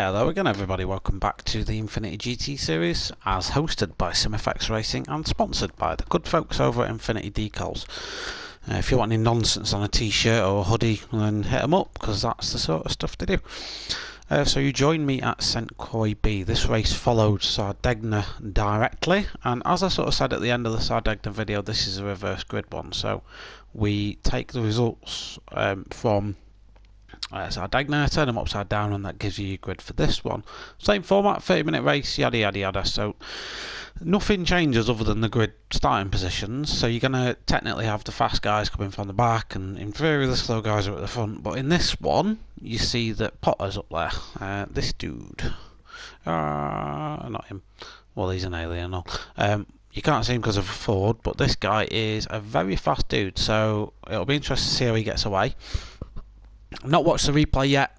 Hello again everybody, welcome back to the Infinity GT series, as hosted by SimFx Racing and sponsored by the good folks over at Infinity Decals. If you want any nonsense on a t-shirt or a hoodie, then hit them up, because that's the sort of stuff they do. So you joined me at St. Croix B. This race followed Sardegna directly, and as I sort of said at the end of the Sardegna video, this is a reverse grid one, so we take the results from Sardegna, turn them upside down, and that gives you your grid for this one. Same format, 30-minute race, yada yada yada. So nothing changes other than the grid starting positions. So you're going to technically have the fast guys coming from the back, and in theory the slow guys are at the front. But in this one, you see that Potter's up there. This dude, not him. Well, he's an alien. You can't see him because of a Ford, but this guy is a very fast dude. So it'll be interesting to see how he gets away. I've not watched the replay yet.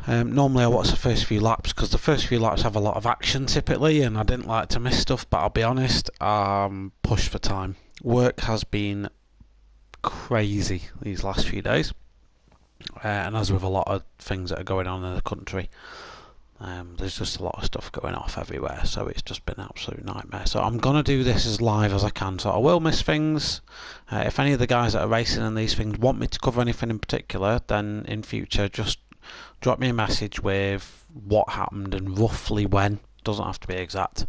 Normally I watch the first few laps, because the first few laps have a lot of action typically, and I didn't like to miss stuff, but I'll be honest, I'm pushed for time. Work has been crazy these last few days, and as with a lot of things that are going on in the country, there's just a lot of stuff going off everywhere, so it's just been an absolute nightmare. So I'm going to do this as live as I can, so I will miss things. If any of the guys that are racing in these things want me to cover anything in particular, then in future just drop me a message with what happened and roughly when. Doesn't have to be exact,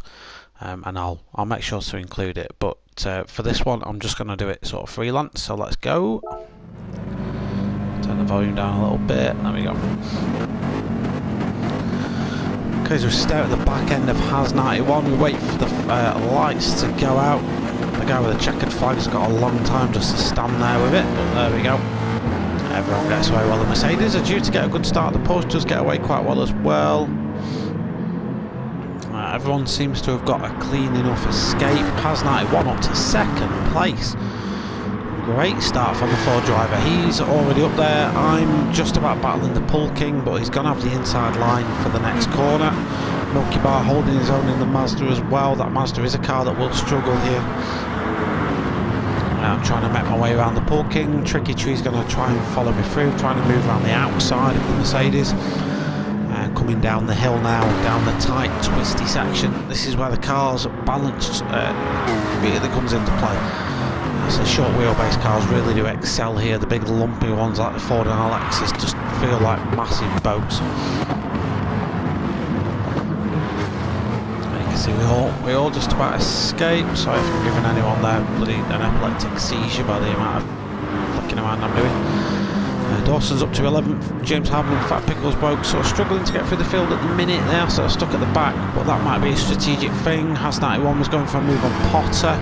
and I'll make sure to include it. But for this one, I'm just going to do it sort of freelance, so let's go. Turn the volume down a little bit, there we go. Okay, so we stare at the back end of Has 91, we wait for the lights to go out. The guy with the checkered flag's got a long time just to stand there with it, but there we go. Everyone gets away well. The Mercedes are due to get a good start, the Porsche does get away quite well as well. Everyone seems to have got a clean enough escape. Has 91 up to second place. Great start from the Ford driver, he's already up there. I'm just about battling the Pull King, but he's going to have the inside line for the next corner. Milky Bar holding his own in the Mazda as well. That Mazda is a car that will struggle here. I'm trying to make my way around the Pull King. Tricky Tree's going to try and follow me through, trying to move around the outside of the Mercedes. Coming down the hill now, down the tight, twisty section. This is where the car's balance really comes into play. So short wheelbase cars really do excel here. The big lumpy ones like the Ford and Lexus just feel like massive boats. You can see we all just about escape. Sorry if I'm giving anyone there an epileptic seizure by the amount of flicking around I'm doing. Dawson's up to 11th. James Harman and Fat Pickles both sort of struggling to get through the field at the minute. They are sort of stuck at the back, but that might be a strategic thing. Has 91 was going for a move on Potter.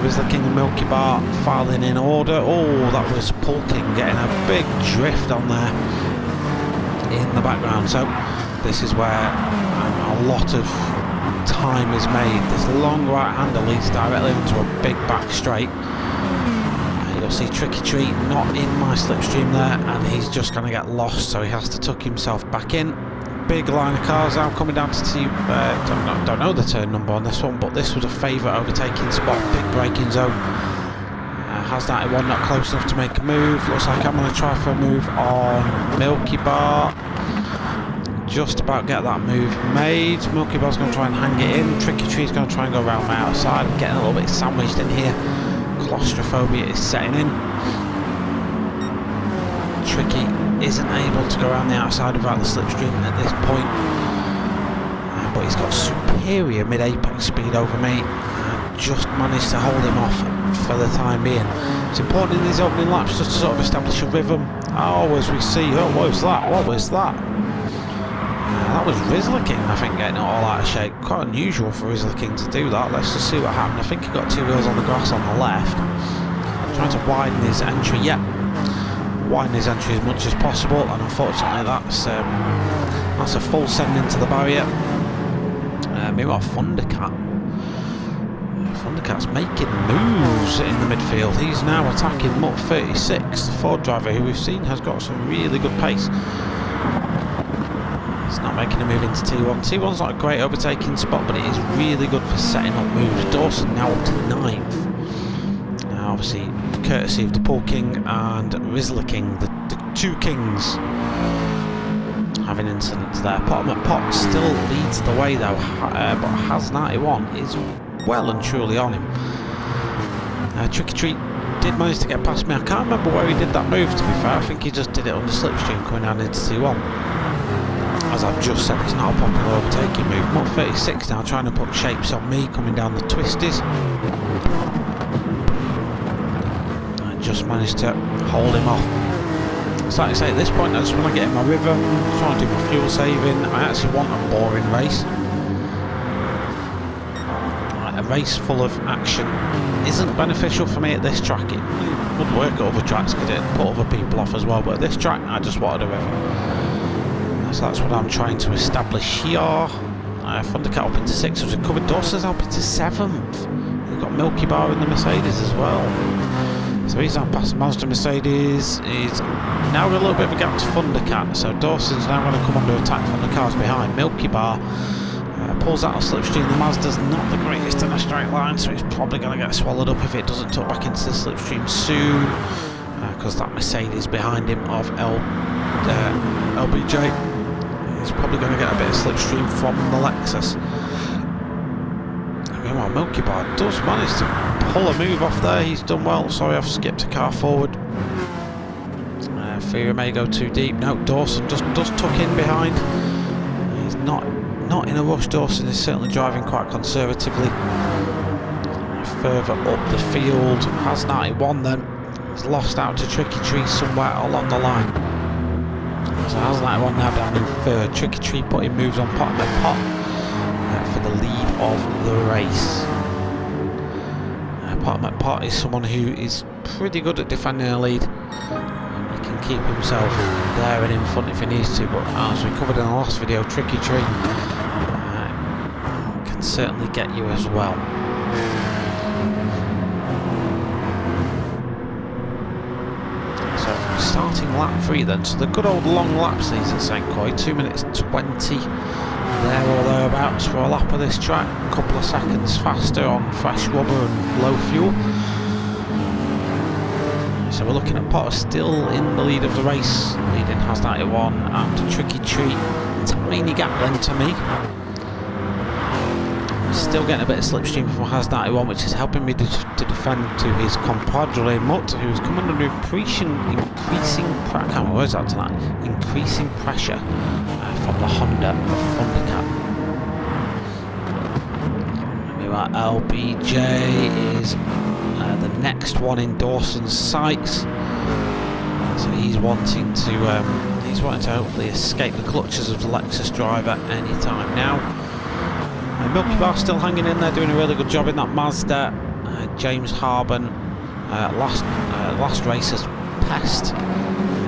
The King and Milky Bar filing in order. Oh, that was Pull King getting a big drift on there in the background. So this is where a lot of time is made. This long right hander leads directly into a big back straight. You'll see Tricky Tree not in my slipstream there, and he's just going to get lost, so he has to tuck himself back in. Big line of cars now coming down to see, don't know the turn number on this one, but this was a favourite overtaking spot, big braking zone. Has 91 not close enough to make a move. Looks like I'm going to try for a move on Milky Bar. Just about get that move made. Milky Bar's going to try and hang it in. Tricky Tree's going to try and go around my outside. I'm getting a little bit sandwiched in here. Claustrophobia is setting in. Tricky isn't able to go around the outside without the slipstream at this point, but he's got superior mid-apex speed over me. Just managed to hold him off for the time being. It's important in these opening laps just to sort of establish a rhythm. Oh, as we see, what was that? That was Rizzler King, I think, getting it all out of shape. Quite unusual for Rizzler King to do that. Let's just see what happened. I think he got two wheels on the grass on the left. Trying to widen his entry. Widen his entry as much as possible, and unfortunately that's a full send into the barrier. Meanwhile, Thundercat's making moves in the midfield. He's now attacking Mutt 36, the Ford driver, who we've seen has got some really good pace. He's not making a move into T1. T1's not a great overtaking spot, but it is really good for setting up moves. Dawson now up to 9th. Now, obviously, courtesy of the Pull King and Rizzler King, the two kings having incidents there. Pot still leads the way though, but Has 91 is well and truly on him. Tricky Treat did manage to get past me. I can't remember where he did that move, to be fair. I think he just did it on the slipstream coming down into T1. As I've just said, it's not a popular overtaking move. I'm up 36 now, trying to put shapes on me coming down the twisties. I just managed to hold him off. So like I say, at this point I just want to get in my rhythm, trying to do my fuel saving. I actually want a boring race. A race full of action isn't beneficial for me at this track. It would work at other tracks because it put other people off as well, but at this track I just wanted a rhythm. So that's what I'm trying to establish here. Thundercat up into 6th, was recovered. Dawson's up into 7th. We've got Milky Bar in the Mercedes as well. So he's now past Mazda Mercedes. He's now got a little bit of a gap to Thundercat, so Dawson's now going to come under attack from the cars behind. Milky Bar pulls out of slipstream. The Mazda's not the greatest in a straight line, so it's probably going to get swallowed up if it doesn't tuck back into the slipstream soon, because that Mercedes behind him of LBJ is probably going to get a bit of slipstream from the Lexus. Meanwhile, Milky Bar does manage to pull a move off there. He's done well. Sorry, I've skipped a car forward. Fear may go too deep. No, Dawson just does tuck in behind. He's not in a rush. Dawson is certainly driving quite conservatively. Further up the field, Has 91 then. He's lost out to Tricky Tree somewhere along the line. So Has 91 now down in 3rd. Tricky Tree putting moves on Pot for the lead of the race. Pot is someone who is pretty good at defending a lead. He can keep himself there and in front if he needs to, but as we covered in the last video, Tricky Tree can certainly get you as well. So starting lap 3 then, so the good old long laps these at St. Croix, 2 minutes 20 there or thereabouts for a lap of this track, a couple of seconds faster on fresh rubber and low fuel. So we're looking at Potter still in the lead of the race, leading Has 91 and Tricky Tree, tiny gap then to me. Still getting a bit of slipstream from Has 91, which is helping me to defend to his compadre Mutt, who's coming under increasing pressure from the Honda of Thundercat. Meanwhile, LBJ is the next one in Dawson's sights, so he's wanting to hopefully escape the clutches of the Lexus driver any time now. Milky Bar still hanging in there, doing a really good job in that Mazda. James Harben, last racer's pest.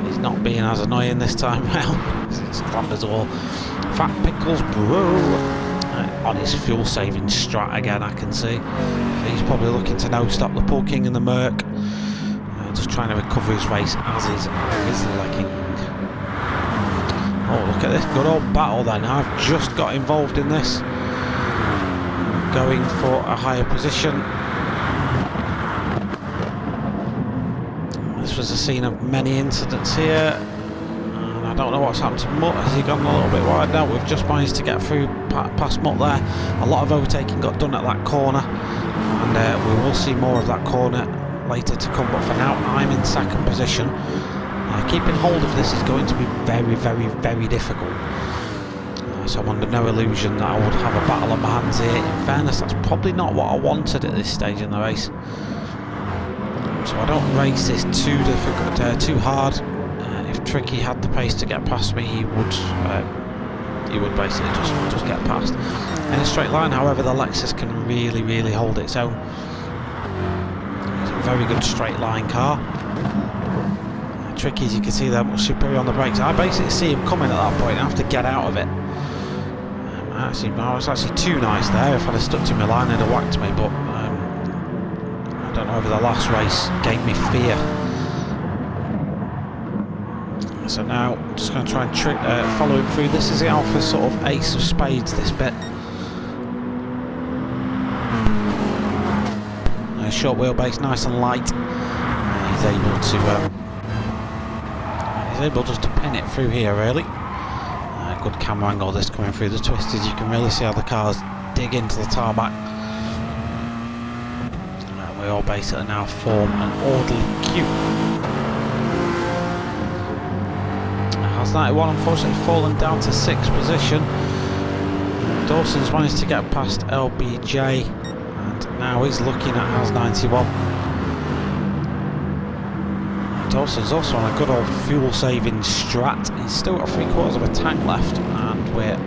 He's not being as annoying this time round. It's grand as all. Fat Pickles Bro on his fuel saving strat again, I can see. He's probably looking to no stop the Pool King and the Merc. Just trying to recover his race as is legging. Oh, look at this good old battle then. I've just got involved in this. Going for a higher position. This was a scene of many incidents here, and I don't know what's happened to Mutt. Has he gone a little bit wide now? We've just managed to get through past Mutt there. A lot of overtaking got done at that corner, and we will see more of that corner later to come, but for now I'm in 2nd position. Keeping hold of this is going to be very, very, very difficult. So I'm under no illusion that I would have a battle on my hands here. In fairness, that's probably not what I wanted at this stage in the race. So I don't race this too difficult, too hard. If Tricky had the pace to get past me, he would basically just get past. In a straight line, however, the Lexus can really, really hold its own. It's a very good straight line car. Tricky, as you can see, they're much superior on the brakes. I basically see him coming at that point and have to get out of it. I was actually too nice there. If I'd have stuck to my line, they'd have whacked me, but I don't know whether the last race gave me fear. So now, just going to try and follow him through. This is the Alpha sort of ace of spades, this bit. Short wheelbase, nice and light. He's able just to pin it through here, really. Good camera angle this coming through the twisties. You can really see how the cars dig into the tarmac. We all basically now form an orderly queue. Has 91 unfortunately fallen down to 6th position. Dawson's managed to get past LBJ, and now he's looking at Has 91. Dawson's also on a good old fuel saving strat. He's still got 3/4 of a tank left, and we're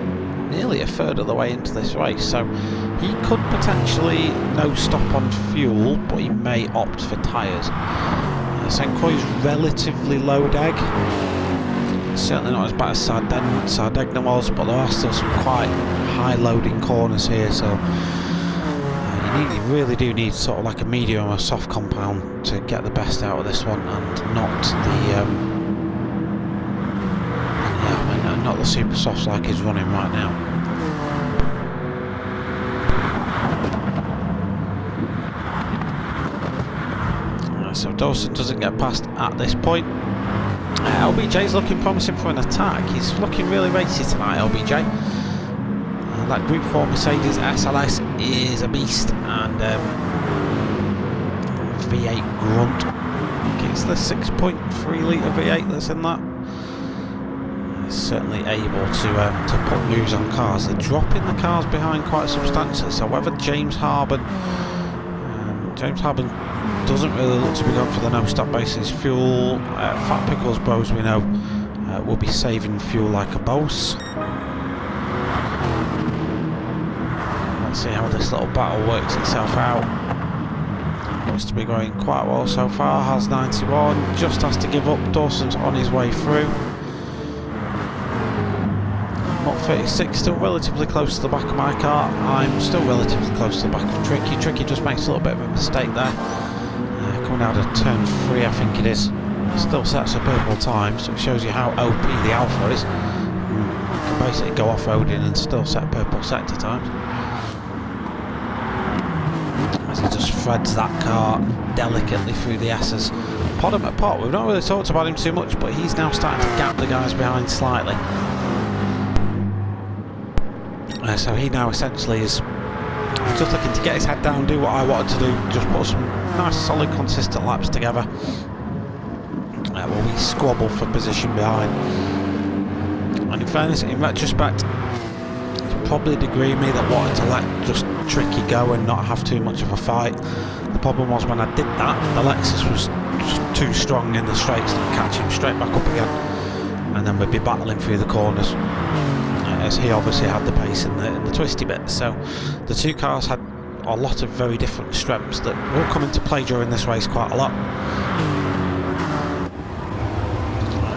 nearly a third of the way into this race, so he could potentially no stop on fuel, but he may opt for tyres. St. Croix's relatively low deg. Certainly not as bad as Sardegna was, but there are still some quite high loading corners here, so you really do need sort of like a medium or soft compound to get the best out of this one, and not the super softs like he's running right now. So Dawson doesn't get past at this point. LBJ's looking promising for an attack. He's looking really racy tonight, LBJ. That Group 4 Mercedes SLS is a beast, and V8 grunt. I think it's the 6.3 litre V8 that's in that. He's certainly able to put moves on cars. They're dropping the cars behind quite substantially, so whether James Harben doesn't really look to be going for the no-stop basis fuel. Fat Pickles Bros, we know, will be saving fuel like a boss. Let's see how this little battle works itself out. Looks to be going quite well so far. Has 91, just has to give up. Dawson's on his way through. Mach 36 still relatively close to the back of my car. I'm still relatively close to the back of Tricky. Tricky just makes a little bit of a mistake there. Coming out of turn 3, I think it is. Still sets a purple time, so it shows you how OP the Alpha is. You can basically go off-roading and still set purple sector times. As he just threads that car delicately through the S's. Podham at pot, we've not really talked about him too much, but he's now starting to gap the guys behind slightly. So he now essentially is just looking to get his head down, do what I wanted to do, just put some nice solid consistent laps together. While we squabble for position behind. And in fairness, in retrospect, it's probably a degree of me that wanted to let just Tricky go and not have too much of a fight. The problem was when I did that, the Lexus was just too strong in the straights to catch him straight back up again, and then we'd be battling through the corners. As he obviously had the pace in the twisty bit. So the two cars had a lot of very different strengths that will come into play during this race quite a lot.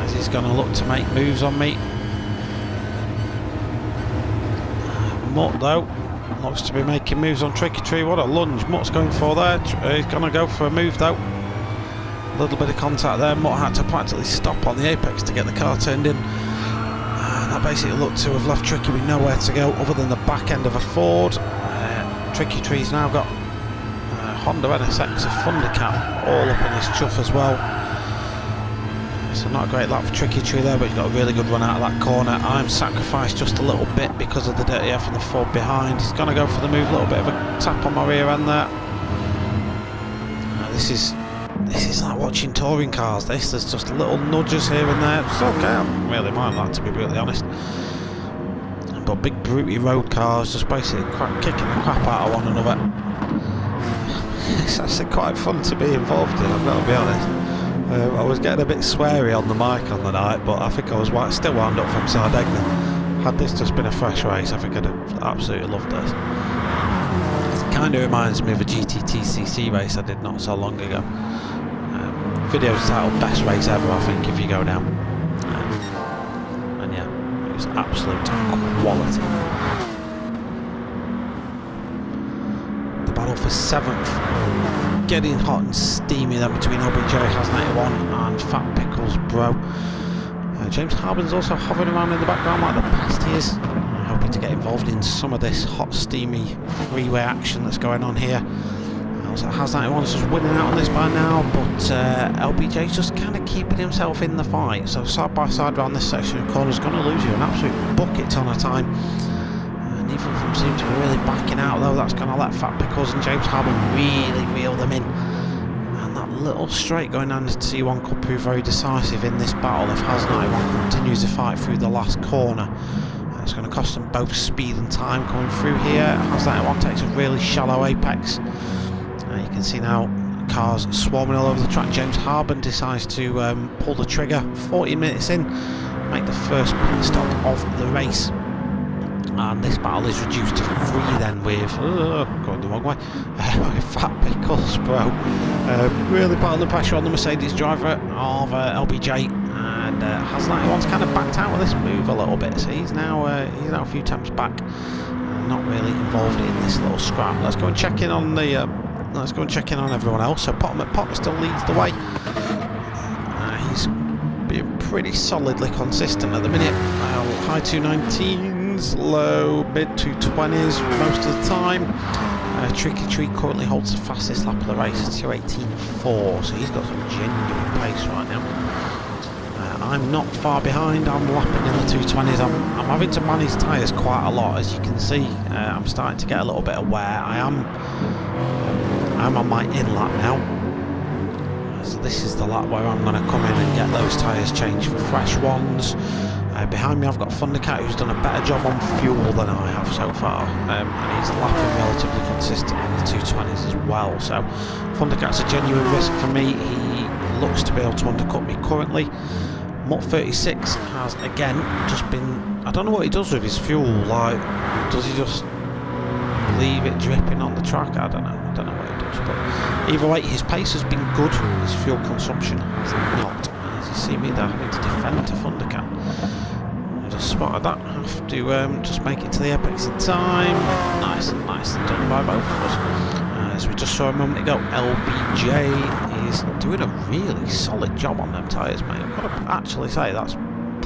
As he's going to look to make moves on me. Mutt though looks to be making moves on Tricky Tree. What a lunge Mutt's going for there. He's going to go for a move though. A little bit of contact there. Mutt had to practically stop on the apex to get the car turned in. That basically looked to have left Tricky with nowhere to go other than the back end of a Ford. Tricky Tree's now got Honda NSX, a Thundercat, all up in his chuff as well. So not a great lap for Tricky Tree there, but he's got a really good run out of that corner. I'm sacrificed just a little bit because of the dirty air from the Ford behind. He's going to go for the move, a little bit of a tap on my rear end there. This is like watching touring cars. There's just little nudges here and there. It's okay, I don't really mind that, to be brutally honest. But big brutey road cars just basically kicking the crap out of one another. It's actually quite fun to be involved in, I've got to be honest. I was getting a bit sweary on the mic on the night, but I think I was still wound up from Sardegna. Had this just been a fresh race, I think I'd have absolutely loved this. It kind of reminds me of a GTTCC race I did not so long ago. Video's titled Best Race Ever, I think, if you go down. And yeah, it was absolute quality. The battle for 7th, getting hot and steamy then between LBJ Has 91 and Fat Pickles Bro. James Harben's also hovering around in the background like the past he is, hoping to get involved in some of this hot steamy freeway action that's going on here. So Has 91's just winning out on this by now, but LBJ's just kind of keeping himself in the fight. So side by side around this section of corners, going to lose you an absolute bucket ton of time. Neither of them seem to be really backing out, though. That's going to let Fat Pickles and James Harbour really reel them in. And that little straight going down to T1 could prove very decisive in this battle if Has 91 continues to fight through the last corner. It's going to cost them both speed and time coming through here. Has 91 takes a really shallow apex. You can see now cars swarming all over the track. James Harbour decides to pull the trigger 40 minutes in, make the first pit stop of the race. And this battle is reduced to 3 then with, going the wrong way, Fat Pickles, bro. Really putting the pressure on the Mercedes driver of LBJ. And Has 91's kind of backed out of this move a little bit, so he's now a few temps back, not really involved in this little scrap. Let's go and check in on everyone else. So Potter still leads the way. He's being pretty solidly consistent at the minute. High 219s, low mid 220s most of the time. Tricky Tree currently holds the fastest lap of the race at 2:18.4, so he's got some genuine pace right now. I'm not far behind. I'm lapping in the 220s. I'm having to manage tyres quite a lot, as you can see. I'm starting to get a little bit aware. I'm on my in lap now. So this is the lap where I'm going to come in and get those tyres changed for fresh ones. Behind me I've got Thundercat, who's done a better job on fuel than I have so far, and he's lapping relatively consistent in the 220s as well. So Thundercat's a genuine risk for me. He looks to be able to undercut me currently. Mutt 36 has again just been, I don't know what he does with his fuel. Like, does he just leave it dripping on the track? I don't know what he does, but either way his pace has been good, his fuel consumption has not. As you see me there having to defend to Thundercat. I just spotted that. I have to just make it to the apex in time. Nice done by both of us. As we just saw a moment ago, LBJ is doing a really solid job on them tyres, mate. I've got to actually say that's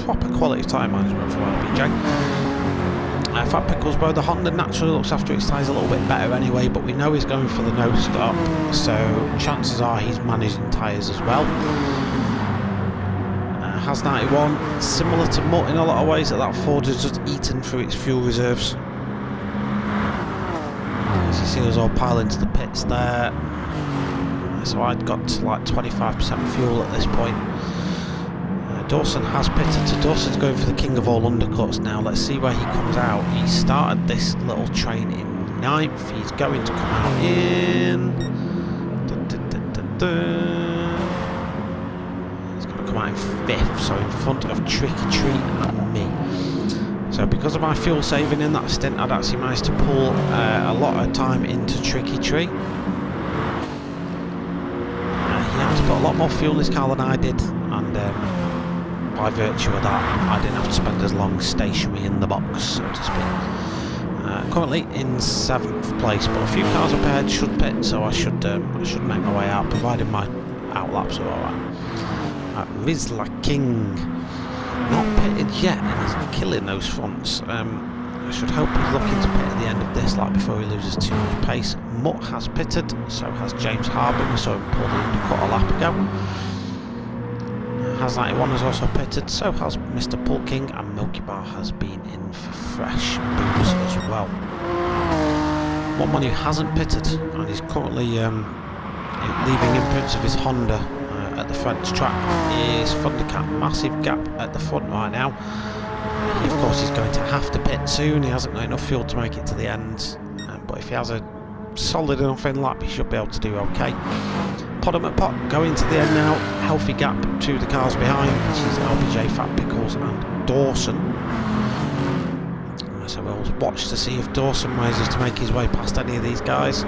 proper quality tyre management from LBJ. Fat Pickles, bro, the Honda naturally looks after its tyres a little bit better anyway, but we know he's going for the no stop, so chances are he's managing tyres as well. Has 91, similar to Mutt in a lot of ways, that Ford has just eaten through its fuel reserves. As you see us all pile into the pits there. So I'd got to like 25% fuel at this point. Dawson has pitted, so Dawson's going for the king of all undercuts now. Let's see where he comes out. He started this little train in 9th. He's going to come out in... He's going to come out in 5th, so in front of Tricky Tree and me. So because of my fuel saving in that stint, I'd actually managed to pull a lot of time into Tricky Tree. He has put a lot more fuel in his car than I did, and by virtue of that I didn't have to spend as long stationary in the box, so to speak. Currently in 7th place, but a few cars up ahead should pit, so I should make my way out, provided my outlaps are alright. Rizla King, not pitted yet, and he's killing those fronts. I should hope he's looking to pit at the end of this lap before he loses too much pace. Mutt has pitted, so has James Harbour. We saw him pull the undercut a lap ago. Has 91 has also pitted, so has Mr. Pulking, and Milky Bar has been in for fresh booze as well. One man who hasn't pitted and is currently leaving imprints of his Honda at the French track is Thundercat. Massive gap at the front right now. He, of course, is going to have to pit soon. He hasn't got enough fuel to make it to the end, but if he has a solid enough in lap, he should be able to do okay. Podem Pot going to the end now. Healthy gap to the cars behind, which is LBJ, Fat Pickles and Dawson. So we'll watch to see if Dawson manages to make his way past any of these guys.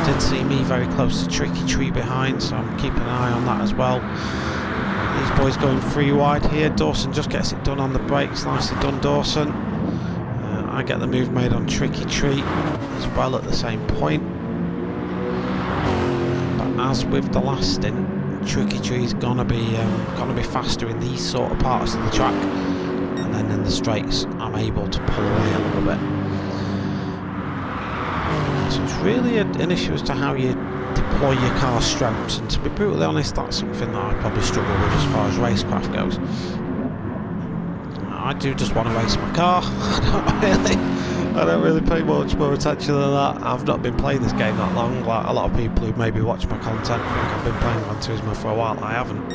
Did see me very close to Tricky Tree behind, so I'm keeping an eye on that as well. These boys going 3 wide here. Dawson just gets it done on the brakes. Nicely done, Dawson. I get the move made on Tricky Tree as well at the same point. But as with the last stint, Tricky Tree's gonna be faster in these sort of parts of the track, and then in the straights I'm able to pull away a little bit. So it's really an issue as to how you deploy your car's strengths, and to be brutally honest, that's something that I probably struggle with as far as racecraft goes. I do just want to race my car. I don't really pay much more attention than that. I've not been playing this game that long. Like a lot of people who maybe watch my content think I've been playing Gran Turismo for a while. I haven't.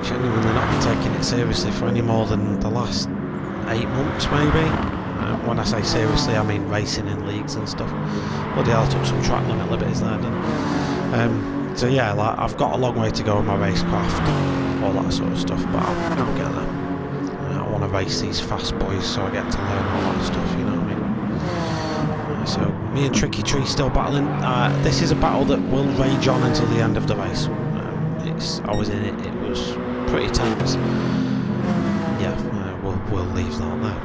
Genuinely not been taking it seriously for any more than the last 8 months maybe. When I say seriously, I mean racing in leagues and stuff. Bloody hell, I took some track limit liberties there, didn't I? So yeah, like, I've got a long way to go with my racecraft, all that sort of stuff, but I'll get there. I want to race these fast boys so I get to learn all that stuff, you know what I mean? So me and Tricky Tree still battling. This is a battle that will rage on until the end of the race. I was in it, it was pretty tense. Yeah, we'll leave that there.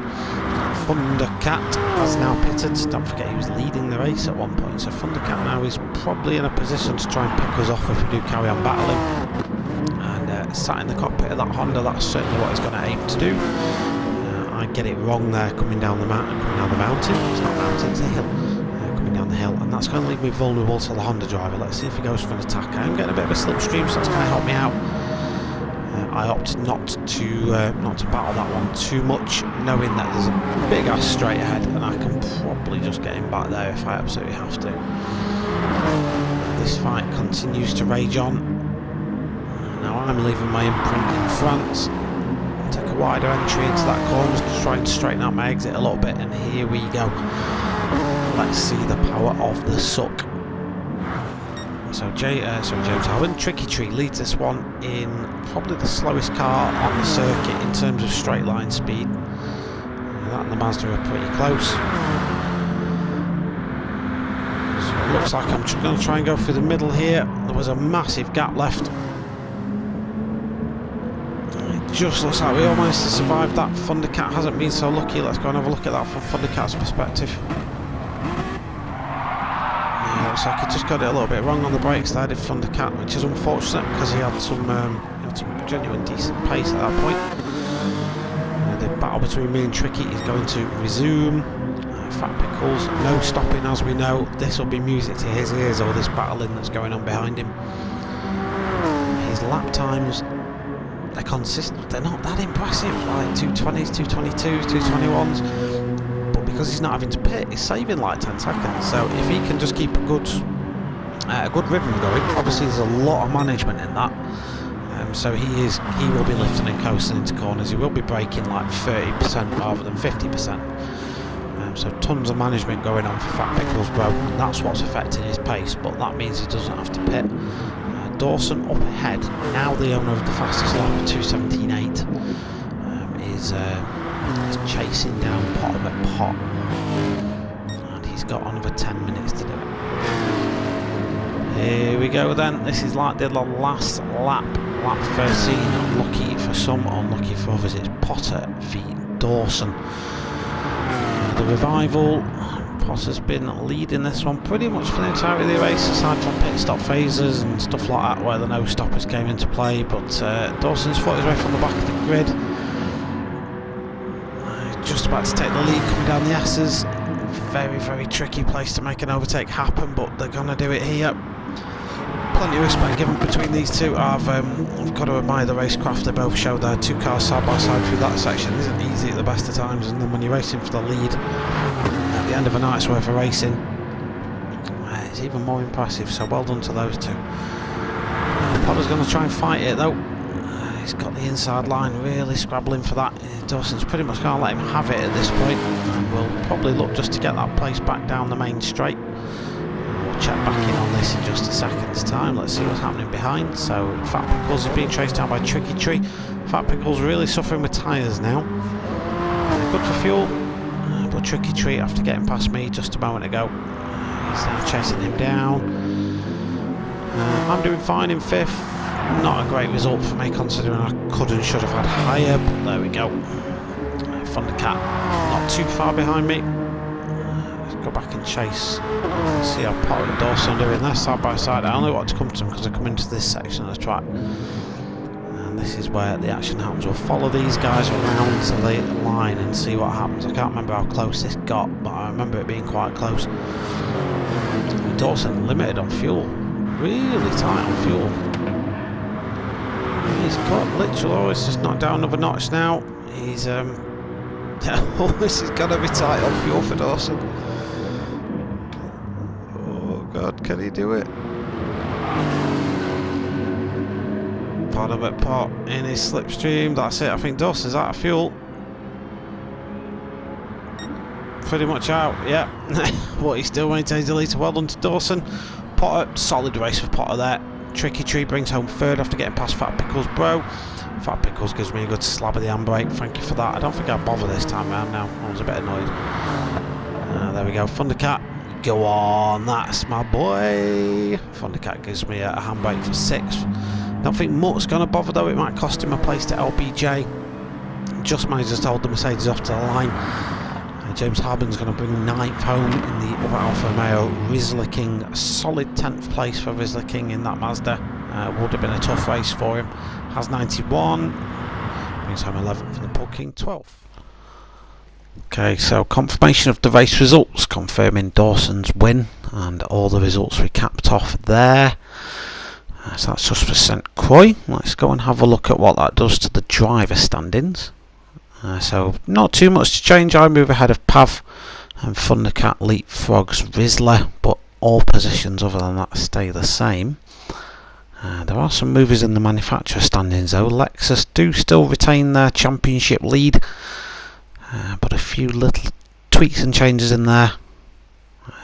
Thundercat has now pitted. Don't forget he was leading the race at one point, so Thundercat now is probably in a position to try and pick us off if we do carry on battling. And sat in the cockpit of that Honda, that's certainly what he's going to aim to do. I get it wrong there, coming down the mountain. It's not a mountain, it's a hill. Coming down the hill, and that's going to leave me vulnerable to the Honda driver. Let's see if he goes for an attack. I'm getting a bit of a slipstream, so that's going to help me out. I opted not to battle that one too much, knowing that there's a big ass straight ahead, and I can probably just get him back there if I absolutely have to. This fight continues to rage on. Now I'm leaving my imprint in France. Take a wider entry into that corner, just try and straighten out my exit a little bit, and here we go. Let's see the power of the suck. So James Alvin, Tricky Tree leads this one in probably the slowest car on the circuit in terms of straight line speed. That and the Mazda are pretty close. So it looks like I'm going to try and go through the middle here. There was a massive gap left. It just looks like we all managed to survive that. Thundercat hasn't been so lucky. Let's go and have a look at that from Thundercat's perspective. Looks like he just got it a little bit wrong on the brakes there, did Thundercat, which is unfortunate because he had some genuine decent pace at that point. The battle between me and Tricky is going to resume. Fat Pickles, no stopping as we know. This will be music to his ears, all this battling that's going on behind him. His lap times, they're consistent, they're not that impressive, like 220s, 222s, 221s. Because he's not having to pit, he's saving like 10 seconds. So if he can just keep a good rhythm going, obviously there's a lot of management in that. So he will be lifting and coasting into corners. He will be braking like 30% rather than 50%. So tons of management going on for Fat Pickles Bro. And that's what's affecting his pace, but that means he doesn't have to pit. Dawson up ahead, now the owner of the fastest lap of 2:17.8, is chasing down Potter at pot, and he's got another 10 minutes to do it. Here we go then. This is like the last lap 13. Unlucky for some, unlucky for others. It's Potter v Dawson. The Revival, Potter's been leading this one pretty much for the entirety of the race, aside from pit stop phases and stuff like that where the no stoppers came into play, but Dawson's fought his way from the back of the grid. Just about to take the lead coming down the S's. Very, very tricky place to make an overtake happen, but they're going to do it here. Plenty of respect given between these two. I've got to admire the racecraft they both showed there. Two cars side by side through that section isn't easy at the best of times, and then when you're racing for the lead at the end of a night's worth of racing, it's even more impressive, so well done to those two. Potter's going to try and fight it though. He's got the inside line, really scrabbling for that. Dawson's pretty much going to let him have it at this point, and we'll probably look just to get that place back down the main straight. We'll check back in on this in just a second's time. Let's see what's happening behind. So Fat Pickles is being chased down by Tricky Tree. Fat Pickles really suffering with tyres now. Good for fuel, but Tricky Tree, after getting past me just a moment ago, he's now chasing him down. I'm doing fine in 5th. Not a great result for me considering I could and should have had higher, but there we go. Thundercat not too far behind me. Let's go back and chase. See how Potter and Dawson are doing there side by side. I only want to come to them because I come into this section of the track, and this is where the action happens. We'll follow these guys around to the line and see what happens. I can't remember how close this got, but I remember it being quite close. Dawson limited on fuel. Really tight on fuel. He's got literally, oh, he's just knocked down another notch now. He's oh, this is gonna be tight on fuel for Dawson. Oh god, can he do it? Part of it, pot in his slipstream. That's it. I think Dawson's out of fuel. Pretty much out, yeah. But he still maintains the lead. Well done to Dawson. Potter, solid race for Potter there. Tricky Tree brings home third after getting past Fat Pickles Bro. Fat Pickles gives me a good slab of the handbrake. Thank you for that. I don't think I'll bother this time around now. I was a bit annoyed. There we go. Thundercat. Go on. That's my boy. Thundercat gives me a handbrake for 6th. Don't think Mutt's going to bother though. It might cost him a place to LBJ. Just manages to hold the Mercedes off to the line. James Harbin's going to bring 9th home in the other Alfa Romeo. Rizzler King, a solid 10th place for Rizzler King in that Mazda. Would have been a tough race for him. Has 91. Brings home 11th for the Pug King, 12th. Okay, so confirmation of the race results, confirming Dawson's win, and all the results we capped off there. So that's just for St. Croix. Let's go and have a look at what that does to the driver standings. So not too much to change. I move ahead of Pav, and Thundercat leapfrogs Rizzler, but all positions other than that stay the same. There are some movers in the manufacturer standings though. Lexus do still retain their championship lead, but a few little tweaks and changes in there.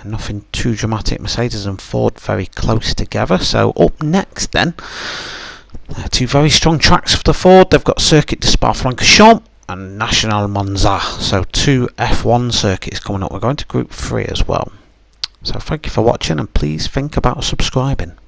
Nothing too dramatic. Mercedes and Ford very close together. So up next then, two very strong tracks for the Ford. They've got Circuit de Spa-Francorchamps and National Monza, so 2 F1 circuits coming up. We're going to Group 3 as well. So thank you for watching, and please think about subscribing.